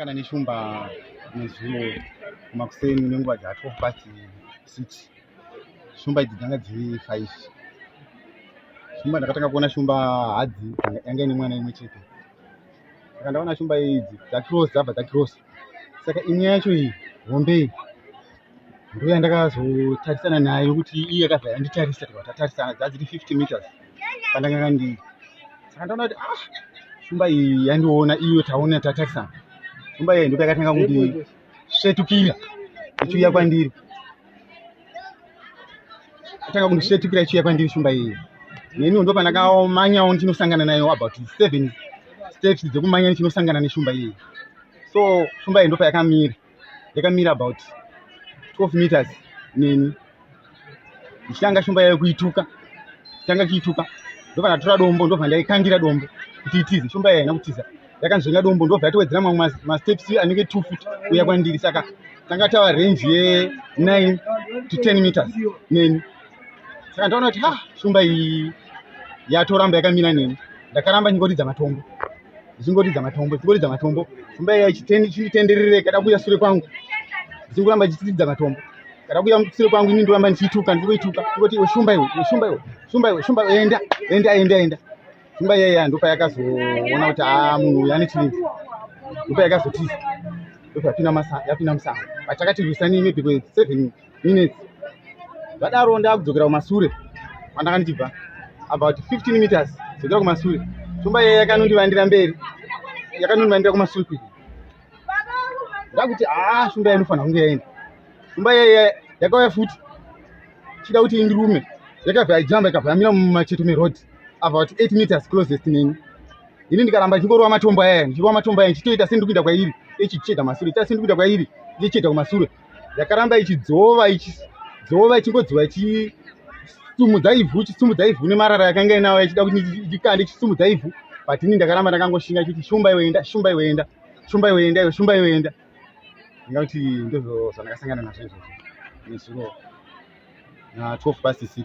ndakasangana neshumba nezuro kumakuseni nenguva dza12 past 6. Shumba idzi dzanga dziri 5. Shumba ndakatanga kuona shumba hadzi yanga ine mwana imwe chete. Saka ndaona shumba idzi dzacross dzabva dzacross. Saka imwe yacho iyi hombe ndo yandakazotarisana nayo kuti iye yakabva yanditarisa tatarisana dzadziri 50 meters pandanga ndiri. Saka ndaona kuti shumba iyi yandiona iyo taona tatarisana. Shumba iyi ndipo yakatanga kuti svetukira ichiuya kwandiri. Atanga kundisvetukira ichiuya kwandiri shumba iyi. Neni ndo pandakamanyawo ndinosangana nayo about 7 steps dzekumanya ndichinosangana neshumba iyi. So shumba iyi ndo payakamira. Yakamira about 12 meters neni. Ndichitanga shumba yayo kuituka. Tanga kuituka. Ndo pandatora dombo ndo pandaikangira dombo kuti itize. Shumba iyi haina kutiza. Yakanzvenga dombo ndo yatowedzera mamwe masteps anenge 2 feet kuya kwandiri. Saka tanga tava range ye 9 to 10 meters neni. Saka ndaona kuti shumba iyi yatoramba yakamira neni. Ndakaramba ndingoridza matombo. Ndichingoridza matombo. Shumba iyi ichitenderere kada kuya sure kwangu. Ndichingorambe ndichiridza matombo. Kada kuya sure kwangu ini ndoramba ndichituka ndingoituka. Ndingoti iwe shumba iwe enda. Shumba iyi ndo payakazoona kuti munhu uyu ane chirinzi. Ndo payakazotiza. Ndo yapinda musango. Patakati rwisani maybe 7 minutes. Zvadaro ndakudzokera kumasure pandanga ndichibva about 15 meters dzokera kumasure. Shumba iyi yakanondivandira mberi. Yakanondivandira kumasure kwiki. Ndakuti shumba iyi inofanira kunge yaenda. Shumba iyi yakauya futi. Chida kuti indirume. Yakabva ijamba ikabva yamira mumacheto meroad about 8 meters closest neni. Ini ndikaramba ndingorova matombo aya. Ndichitoita sendikuita kwairi. Ichicheda masure. Ichita sendikuita kwairi. Ichicheda kumasure. Yakaramba ichidzova ichingodzova ichisumudza ivhu nemarara yakanga inawo ichida kuti ndikande ichisumudza ivhu. But ini ndakaramba ndakangoshinga kuti shumba iwe enda. Ndingakuti ndizvo zvandakasangana nazvo izvozvo nezuro na 12 past 6.